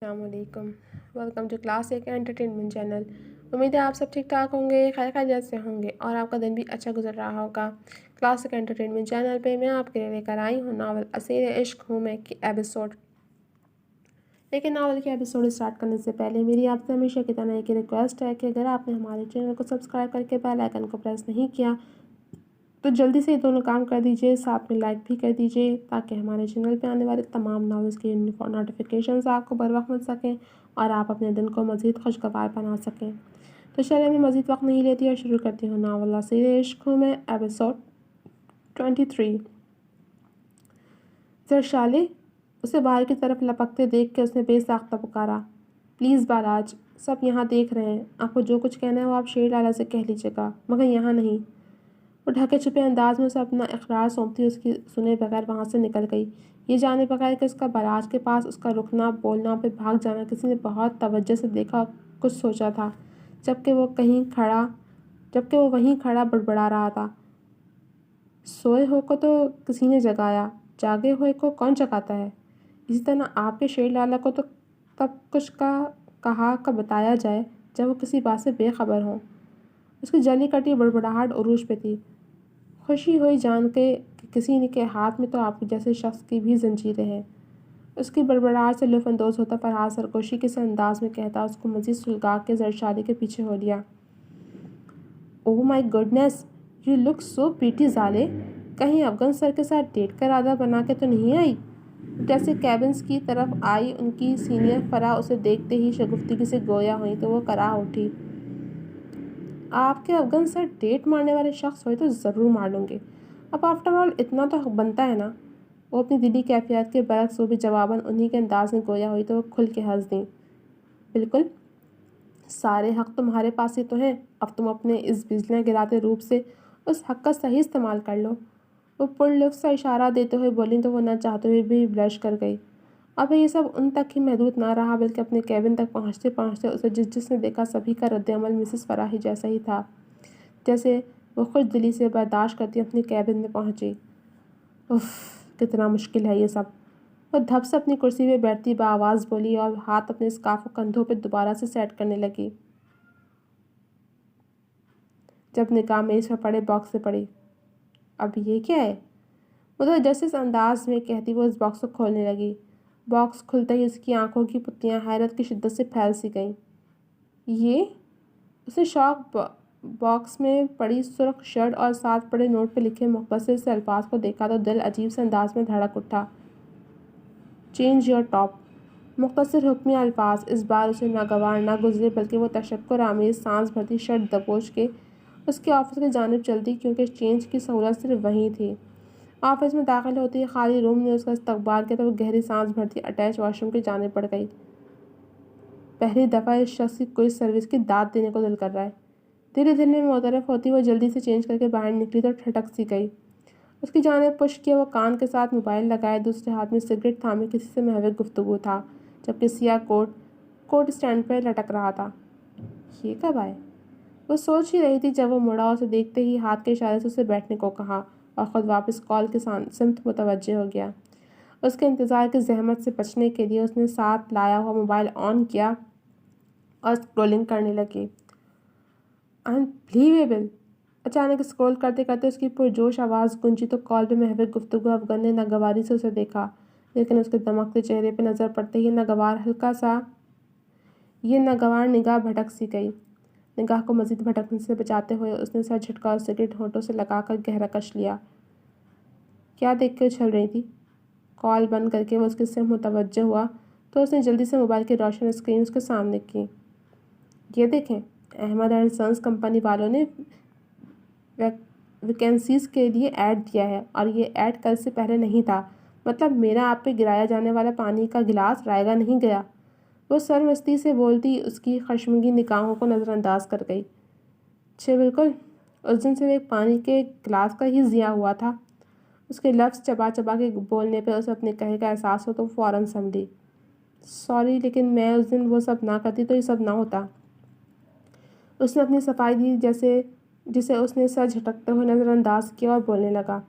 السلام علیکم، welcome to class ایک انٹرٹینمنٹ چینل۔ امید ہے آپ سب ٹھیک ٹھاک ہوں گے، خیر خیریت سے ہوں گے اور آپ کا دن بھی اچھا گزر رہا ہوگا۔ کلاس ایک انٹرٹینمنٹ چینل پہ میں آپ کے لیے لے کر آئی ہوں ناول اسیر عشق ہوں میں کی ایپیسوڈ۔ لیکن ناول کے ایپیسوڈ اسٹارٹ کرنے سے پہلے میری آپ سے ہمیشہ کی طرح ایک ریکویسٹ ہے کہ اگر آپ نے ہمارے چینل کو سبسکرائب کر کے بیل آئیکن کو پریس نہیں کیا تو جلدی سے یہ دونوں کام کر دیجئے، ساتھ میں لائک بھی کر دیجئے تاکہ ہمارے چینل پہ آنے والے تمام ناولز کی نوٹیفیکیشنز آپ کو بر وقت مل سکیں اور آپ اپنے دن کو مزید خوشگوار بنا سکیں۔ تو چلیں میں مزید وقت نہیں لیتی اور شروع کرتی ہوں ناول اسیر عشق ہوں میں ایپیسوڈ 23۔ زرشالے اسے باہر کی طرف لپکتے دیکھ کے اس نے بے ساختہ پکارا، پلیز باراج، سب یہاں دیکھ رہے ہیں، آپ کو جو کچھ کہنا ہے وہ آپ شیر لالا سے کہہ لیجیے گا مگر یہاں نہیں۔ وہ ڈھکے چھپے انداز میں اسے اپنا اقرار سونپتی اس کی سنے بغیر وہاں سے نکل گئی، یہ جانے بغیر کہ اس کا باراج کے پاس اس کا رکنا، بولنا، پھر بھاگ جانا کسی نے بہت توجہ سے دیکھا اور کچھ سوچا تھا، جبکہ وہ وہیں کھڑا بڑبڑا رہا تھا۔ سوئے ہو کو تو کسی نے جگایا، جاگے ہوئے کو کون جگاتا ہے؟ اسی طرح آپ کے شیر لالا کو تو تب کچھ کہا بتایا جائے جب وہ کسی بات سے بے خبر ہوں۔ اس کی جلی کٹی بڑبڑاہٹ عروج پہ تھی۔ خوشی ہوئی جان کے کہ کسی کے ہاتھ میں تو آپ جیسے شخص کی بھی زنجیریں ہیں۔ اس کی بڑبڑاہٹ سے لطف اندوز ہوتا فرحاد سرگوشی کے سے انداز میں کہتا اس کو مزید سلگا کے زرشالے کے پیچھے ہو لیا۔ Oh my goodness, you look so pretty زالے، کہیں افغان سر کے ساتھ ڈیٹ کا ارادہ بنا کے تو نہیں آئی؟ جیسے کیبنز کی طرف آئی ان کی سینئر فرا اسے دیکھتے ہی شگفتگی سے گویا ہوئی تو وہ کراہ اٹھی۔ آپ کے افغان سر ڈیٹ مارنے والے شخص ہوئے تو ضرور مار لوں گے، اب آفٹر آل اتنا تو حق بنتا ہے نا۔ وہ اپنی دلی کیفیت کے برعکس وہ بھی جواباً انہی کے انداز میں گویا ہوئی تو وہ کھل کے ہنس دیں۔ بالکل، سارے حق تمہارے پاس ہی تو ہیں، اب تم اپنے اس بجلیاں گراتے روپ سے اس حق کا صحیح استعمال کر لو۔ وہ پر لطف سا اشارہ دیتے ہوئے بولیں تو وہ نہ چاہتے ہوئے بھی بلش کر گئی۔ اب یہ سب ان تک ہی محدود نہ رہا بلکہ اپنے کیبن تک پہنچتے پہنچتے اسے جس نے دیکھا سبھی کا رد عمل مسز فرا ہی جیسا ہی تھا جیسے وہ خوش دلی سے برداشت کرتی اپنی کیبن میں پہنچی۔ اف، کتنا مشکل ہے یہ سب۔ وہ دھپ سے اپنی کرسی پہ بیٹھتی بآواز بولی اور ہاتھ اپنے اسکارف کو کندھوں پہ دوبارہ سے سیٹ کرنے لگی۔ جب نگاہ میز پر پڑے باکس سے پڑی، اب یہ کیا ہے؟ متجسس انداز میں کہتی وہ اس باکس کو کھولنے لگی۔ باکس کھلتے ہی اس کی آنکھوں کی پتیاں حیرت کی شدت سے پھیل سی گئیں۔ یہ؟ اس نے شوق باکس میں پڑی سرخ شرٹ اور ساتھ پڑے نوٹ پہ لکھے مختصر سے الفاظ کو دیکھا تو دل عجیب سے انداز میں دھڑک اٹھا۔ Change your top. مختصر حکمیہ الفاظ اس بار اسے ناگوار نہ گزرے بلکہ وہ تشکر آمیز سانس بھرتی شرٹ دبوچ کے اس کے آفس کی جانب چلتی کیونکہ چینج کی سہولت صرف وہیں تھی۔ آفس میں داخل ہوتے ہی خالی روم نے اس کا استقبال کیا تو وہ گہری سانس بھرتی اٹیچ واش روم کی جانب بڑھ گئی۔ پہلی دفعہ اس شخص کی کوئی سروس کی داد دینے کو دل کر رہا ہے۔ دھیرے دھیرے میں معترف ہوتی وہ جلدی سے چینج کر کے باہر نکلی تو ٹھٹک سی گئی۔ اس کی جانب پشت کیا وہ کان کے ساتھ موبائل لگائے دوسرے ہاتھ میں سگریٹ تھامے کسی سے محو گفتگو تھا جبکہ سیاہ کوٹ اسٹینڈ پہ لٹک رہا تھا۔ یہ کب آئے؟ وہ سوچ ہی رہی تھی جب وہ مڑا اسے دیکھتے ہی ہاتھ کے اشارے سے اسے بیٹھنے کو کہا اور خود واپس کال کی سمت متوجہ ہو گیا۔ اس کے انتظار کی زحمت سے بچنے کے لیے اس نے ساتھ لایا ہوا موبائل آن کیا اور اسکرولنگ کرنے لگی۔ انبلیویبل! اچانک اسکرول کرتے کرتے اس کی پرجوش آواز گونجی تو کال پہ محو گفتگو افغان نے ناگواری سے اسے دیکھا لیکن اس کے دمکتے چہرے پہ نظر پڑتے ہی یہ ناگوار نگاہ بھٹک سی گئی۔ نگاہ کو مزید بھٹکنے سے بچاتے ہوئے اس نے سر جھٹکا اور سگریٹ ہونٹوں سے لگا کر گہرا کش لیا۔ کیا دیکھ کے اچھل رہی تھی؟ کال بند کر کے وہ اس کی سمت متوجہ ہوا تو اس نے جلدی سے موبائل کی روشن اسکرین اس کے سامنے کی۔ یہ دیکھیں، احمد اینڈ سنز کمپنی والوں نے ویکینسیز کے لیے ایڈ دیا ہے اور یہ ایڈ کل سے پہلے نہیں تھا، مطلب میرا آپ پہ گرایا جانے والا پانی کا گلاس رائگاں نہیں گیا۔ وہ سرمستی سے بولتی اس کی خشمگین نگاہوں کو نظر انداز کر گئی۔ چھ بالکل، اس دن صرف ایک پانی کے گلاس کا ہی ضیاع ہوا تھا۔ اس کے لفظ چبا چبا کے بولنے پہ اسے اپنے کہے کا احساس ہو تو فوراً سنبھلی۔ سوری، لیکن میں اس دن وہ سب نہ کرتی تو یہ سب نہ ہوتا۔ اس نے اپنی صفائی دی جسے اس نے سر جھٹکتے ہوئے نظر انداز کیا اور بولنے لگا۔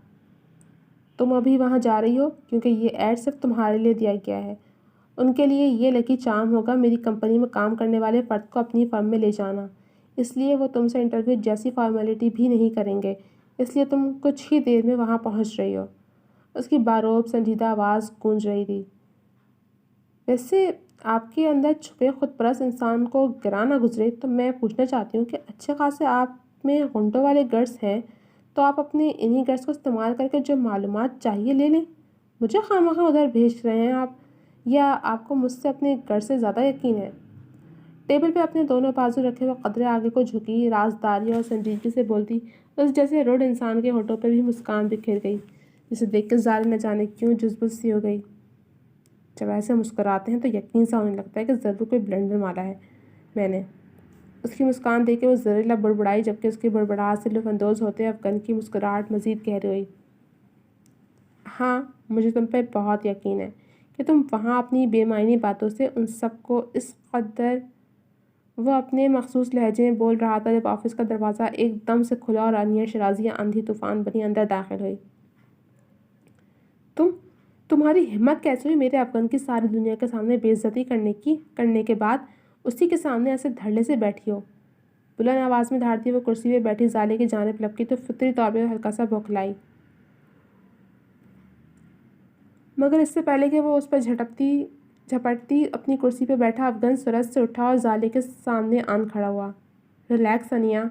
تم ابھی وہاں جا رہی ہو کیونکہ یہ ایڈ صرف تمہارے لیے دیا گیا ہے ان کے لیے یہ لکی چارم ہوگا میری کمپنی میں کام کرنے والے فرد کو اپنی فرم میں لے جانا، اس لیے وہ تم سے انٹرویو جیسی فارمیلٹی بھی نہیں کریں گے، اس لیے تم کچھ ہی دیر میں وہاں پہنچ رہی ہو۔ اس کی باروب سنجیدہ آواز گونج رہی تھی۔ ویسے آپ کے اندر چھپے خود پرست انسان کو گراں نہ گزرے تو میں پوچھنا چاہتی ہوں کہ اچھے خاصے آپ میں گھنٹوں والے گٹس ہیں، تو آپ اپنے انہی گٹس کو استعمال کر کے جو معلومات چاہیے لے لیں۔ مجھے خواہ ادھر بھیج رہے ہیں آپ، یا آپ کو مجھ سے اپنے گھر سے زیادہ یقین ہے؟ ٹیبل پہ اپنے دونوں بازو رکھے وہ قدرے آگے کو جھکی، رازداری اور سنجیدگی سے بولتی، اس جیسے روڈ انسان کے ہونٹوں پہ بھی مسکان بکھر گئی، جسے دیکھ کے ظالم نہ جانے کیوں جذبت سی ہو گئی۔ جب ایسے مسکراتے ہیں تو یقین سا ہونے لگتا ہے کہ ضرور کوئی بلنڈر مارا ہے میں نے۔ اس کی مسکان دیکھ کے وہ زہریلا بڑبڑائی، جبکہ اس کی بڑبڑاہٹ سے لطف اندوز ہوتے افغان کی مسکراہٹ مزید گہری ہوئی۔ ہاں، مجھے تم پہ بہت یقین ہے کہ تم وہاں اپنی بے معنی باتوں سے ان سب کو اس قدر۔ وہ اپنے مخصوص لہجے میں بول رہا تھا جب آفس کا دروازہ ایک دم سے کھلا اور انیا شرازیہ آندھی طوفان بنی اندر داخل ہوئی۔ تمہاری ہمت کیسے ہوئی میرے افغان کی ساری دنیا کے سامنے بے عزتی کرنے کے بعد اسی کے سامنے ایسے دھڑلے سے بیٹھی ہو؟ بلند آواز میں دھاڑتی وہ کرسی پہ بیٹھی زالے کی جانب لپکی تو فطری طور پہ ہلکا سا بوکھلائی، مگر اس سے پہلے کہ وہ اس پر جھپٹتی اپنی کرسی پہ بیٹھا افغان سرعت سے اٹھا اور زالے کے سامنے آن کھڑا ہوا۔ ریلیکس انیا،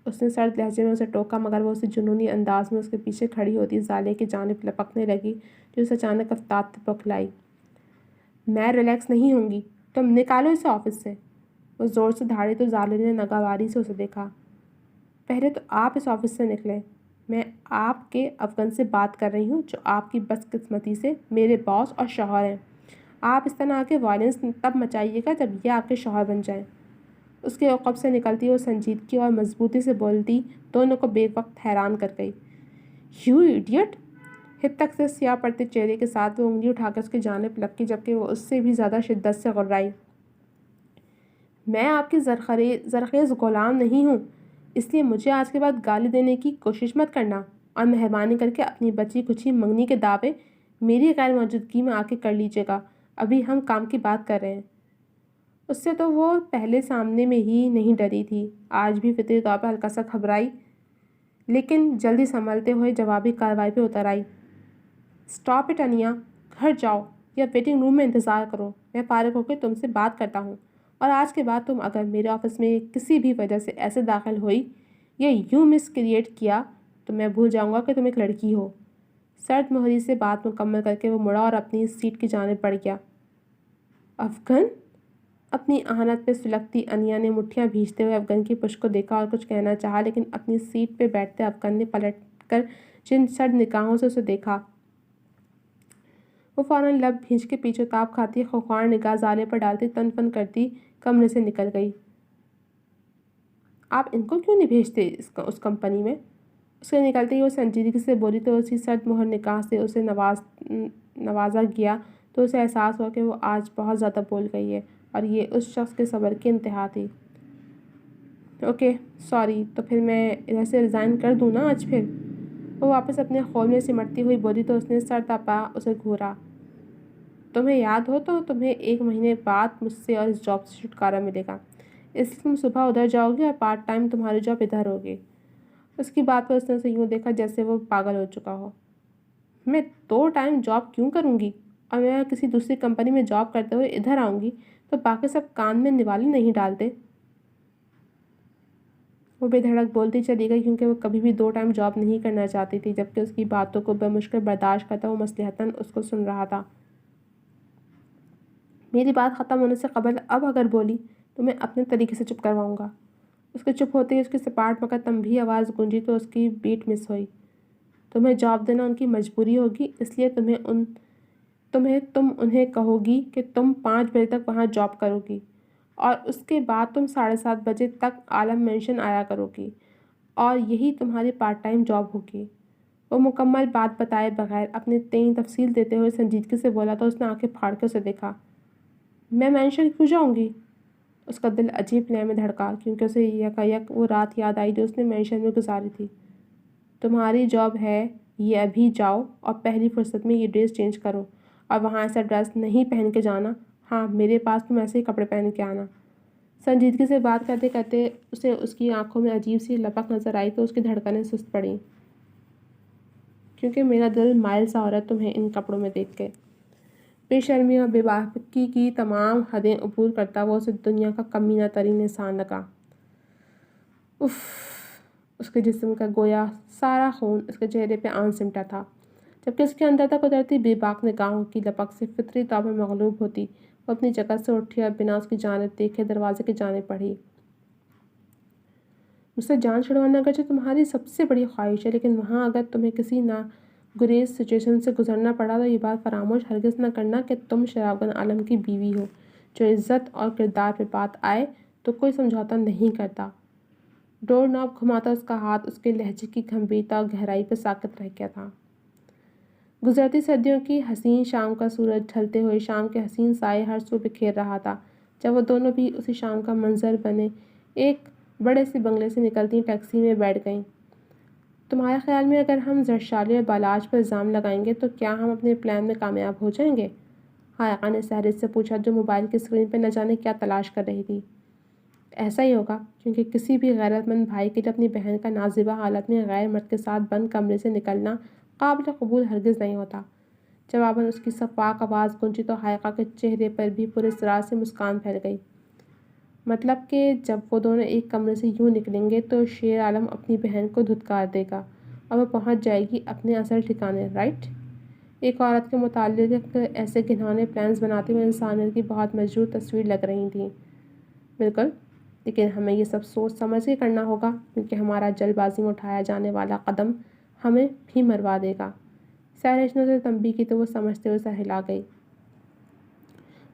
اس نے سرد لہجے میں اسے ٹوکا، مگر وہ اسی جنونی انداز میں اس کے پیچھے کھڑی ہوتی زالے کی جانب لپکنے لگی جو اسے اچانک افتاد بوکھلائی۔ میں ریلیکس نہیں ہوں گی، تم نکالو اسے آفس سے۔ وہ زور سے دھاڑی تو زالے نے ناگواری سے اسے دیکھا۔ پہلے تو آپ اس آفس سے نکلیں، میں آپ کے افغان سے بات کر رہی ہوں جو آپ کی بدقسمتی سے میرے باس اور شوہر ہیں۔ آپ اس طرح کے وائلنس تب مچائیے گا جب یہ آپ کے شوہر بن جائیں۔ اس کے عقب سے نکلتی وہ سنجیدگی اور مضبوطی سے بولتی دونوں کو بے وقت حیران کر گئی۔ You idiot! ہتک سے سیاہ پڑتے چہرے کے ساتھ وہ انگلی اٹھا کر اس کی جانب لپکی، جبکہ وہ اس سے بھی زیادہ شدت سے غرائی۔ میں آپ کی زرخیز غلام نہیں ہوں، اس لیے مجھے آج کے بعد گالی دینے کی کوشش مت کرنا، اور مہربانی کر کے اپنی بچی کچھی منگنی کے دعوے میری غیر موجودگی میں آ کے کر لیجیے گا، ابھی ہم کام کی بات کر رہے ہیں۔ اس سے تو وہ پہلے سامنے میں ہی نہیں ڈری تھی، آج بھی فطری طور پر ہلکا سا گھبرائی، لیکن جلدی سنبھلتے ہوئے جوابی کارروائی پہ اتر آئی۔ اسٹاپ اٹ انیا، گھر جاؤ یا ویٹنگ روم میں انتظار کرو، میں فارغ ہو کے تم سے بات کرتا ہوں، اور آج کے بعد تم اگر میرے آفس میں کسی بھی وجہ سے ایسے داخل ہوئی یا یوں مس کریٹ کیا تو میں بھول جاؤں گا کہ تم ایک لڑکی ہو۔ سرد مہری سے بات مکمل کر کے وہ مڑا اور اپنی سیٹ کی جانب بڑھ گیا۔ افغان! اپنی اہانت پہ سلگتی انیا نے مٹھیاں بھیجتے ہوئے افغان کی پشت کو دیکھا اور کچھ کہنا چاہا، لیکن اپنی سیٹ پہ بیٹھتے افغان نے پلٹ کر جن سرد نگاہوں سے اسے دیکھا، وہ فوراً لب بھینچ کے پیچھے تاب کھاتی خوخار نگاہ زالے پر ڈالتی تن فن کرتی کمرے سے نکل گئی۔ آپ ان کو کیوں نہیں بھیجتے اس کمپنی میں؟ اس کے نکلتے ہی وہ سنجیدگی سے بولی تو اسی سرد مہر نگاہ سے اسے نوازا گیا تو اسے احساس ہوا کہ وہ آج بہت زیادہ بول گئی ہے، اور یہ اس شخص کے صبر کی انتہا تھی۔ اوکے، سوری، تو پھر میں ادھر سے ریزائن کر دوں نا آج پھر؟ وہ واپس اپنے خول میں سمٹتی ہوئی بولی تو اس نے سر تاپا اسے گھورا۔ تمہیں یاد ہو تو تمہیں 1 مہینے بعد مجھ سے اور اس جاب سے چھٹکارا ملے گا، اس لیے تم صبح ادھر جاؤ گی اور پارٹ ٹائم تمہاری جاب ادھر ہوگی۔ اس کی بات پر اس نے اسے یوں دیکھا جیسے وہ پاگل ہو چکا ہو۔ میں 2 ٹائم جاب کیوں کروں گی؟ اور میں کسی دوسری کمپنی میں جاب کرتے ہوئے ادھر آؤں گی تو باقی سب کان میں نوالے نہیں ڈالتے؟ وہ بے دھڑک بولتی چلی گئی کیونکہ وہ کبھی بھی 2 ٹائم جاب نہیں کرنا چاہتی تھی، جبکہ اس کی باتوں کو بمشکل برداشت کرتا وہ مصلحتاً اس کو سن رہا تھا۔ میری بات ختم ہونے سے قبل اب اگر بولی تو میں اپنے طریقے سے چپ کرواؤں گا۔ اس کے چپ ہوتے ہی اس کی سپاٹ مگر تنبیہی آواز گونجی تو اس کی بیٹ مس ہوئی۔ تمہیں جاب دینا ان کی مجبوری ہوگی، اس لیے تم انہیں کہو گی کہ تم 5 بجے تک وہاں جاب کرو گی، اور اس کے بعد تم 7:30 بجے تک عالم مینشن آیا کرو گی، اور یہی تمہاری پارٹ ٹائم جاب ہوگی۔ وہ مکمل بات بتائے بغیر اپنی تئیں تفصیل دیتے ہوئے سنجیدگی سے بولا تو اس نے آنکھیں پھاڑ کے اسے دیکھا۔ میں مینشن کیوں جاؤں گی؟ اس کا دل عجیب لے میں دھڑکا کیونکہ اسے یکایک وہ رات یاد آئی جو اس نے مینشن میں گزاری تھی۔ تمہاری جاب ہے یہ ابھی جاؤ اور پہلی فرصت میں یہ ڈریس چینج کرو اور وہاں ایسا ڈریس نہیں پہن کے جانا. ہاں میرے پاس تم ایسے ہی کپڑے پہن کے آنا. سنجیدگی سے بات کرتے کرتے اسے اس کی آنکھوں میں عجیب سی لپک نظر آئی تو اس کی دھڑکنیں سست پڑیں، کیونکہ میرا دل مائل سا ہو رہا ہے تمہیں ان کپڑوں میں دیکھ کے. بے شرمی اور بے باکی کی تمام حدیں عبور کرتا وہ اسے دنیا کا کمینہ ترین انسان لگا. اف. اس کے جسم کا گویا سارا خون اس کے چہرے پہ آن سمٹا تھا، جبکہ اس کے اندر تک اترتی بے باک نگاہوں کی لپک سے فطری طور پر مغلوب ہوتی وہ اپنی جگہ سے اٹھی اور بنا اس کی جانب دیکھے دروازے کی جانب بڑھی. مجھ سے جان چھڑوانا اگرچہ تمہاری سب سے بڑی خواہش ہے، لیکن وہاں اگر تمہیں کسی ناگزیر سچویشن سے گزرنا پڑا تو یہ بات فراموش ہرگز نہ کرنا کہ تم شرابگن عالم کی بیوی ہو. جو عزت اور کردار پہ بات آئے تو کوئی سمجھوتا نہیں کرتا. ڈور ناب گھماتا اس کا ہاتھ اس کے لہجے کی گمبھیرتا اور گہرائی پہ ساکت رہ گیا تھا. گزرتی سردیوں کی حسین شام کا سورج ڈھلتے ہوئے شام کے حسین سائے ہر سو بکھیر رہا تھا جب وہ دونوں بھی اسی شام کا منظر بنے ایک بڑے سے بنگلے سے نکلتی ٹیکسی میں بیٹھ گئیں. تمہارے خیال میں اگر ہم زرشالے اور بالاج پر الزام لگائیں گے تو کیا ہم اپنے پلان میں کامیاب ہو جائیں گے؟ حائقہ نے سہرت سے پوچھا جو موبائل کی اسکرین پہ نہ جانے کیا تلاش کر رہی تھی. ایسا ہی ہوگا، کیونکہ کسی بھی غیرت مند بھائی کے لیے اپنی بہن کا نازیبا حالت میں غیر مرد کے ساتھ بند کمرے سے نکلنا قابل قبول ہرگز نہیں ہوتا. جواباً اس کی صفاق آواز گونجی تو حائقہ کے چہرے پر بھی پراسرار سے مسکان پھیل گئی. مطلب کہ جب وہ دونوں ایک کمرے سے یوں نکلیں گے تو شیر عالم اپنی بہن کو دھتکار دے گا اور وہ پہنچ جائے گی اپنے اصل ٹھکانے، رائٹ؟ ایک عورت کے متعلق ایسے گھناؤنے پلانز بناتے ہوئے انسانیت کی بہت مجروح تصویر لگ رہی تھیں. بالکل، لیکن ہمیں یہ سب سوچ سمجھ کے کرنا ہوگا، کیونکہ ہمارا جلد بازی میں اٹھایا جانے والا قدم ہمیں بھی مروا دے گا. سہرش نے اسے تنبیہ کی تو وہ سمجھتے ہوئے سر ہلا گئی.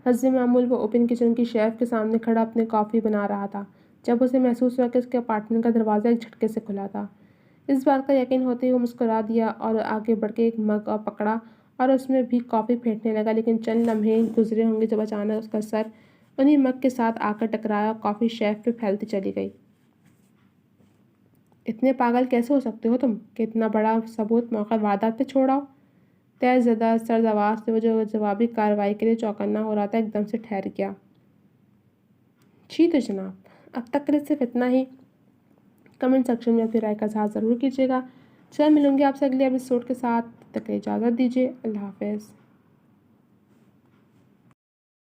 حسب معمول وہ اوپن کچن کی شیلف کے سامنے کھڑا اپنے کافی بنا رہا تھا جب اسے محسوس ہوا کہ اس کے اپارٹمنٹ کا دروازہ ایک جھٹکے سے کھلا تھا. اس بات کا یقین ہوتے ہی وہ مسکرا دیا اور آگے بڑھ کے ایک مگ اور پکڑا اور اس میں بھی کافی پھینکنے لگا. لیکن چند لمحے گزرے ہوں گے جب اچانک اس کا سر انہی مگ کے ساتھ آ کر ٹکرایا اور کافی شیلف پہ پھیلتی چلی گئی. اتنے پاگل کیسے ہو سکتے ہو تم کہ اتنا بڑا ثبوت موقع واردات پہ چھوڑاؤ؟ تیز زدہ سرد آواز سے وہ جو جوابی کارروائی کے لیے چوکنا ہو رہا تھا ایک دم سے ٹھہر گیا. جی تو جناب، اب تک کے لیے صرف اتنا ہی. کمنٹ سیکشن میں اپنی رائے کا اظہار ضرور کیجیے گا. چل ملوں گی آپ سے اگلے ایپیسوڈ کے ساتھ. تب تک اجازت دیجیے. اللہ حافظ.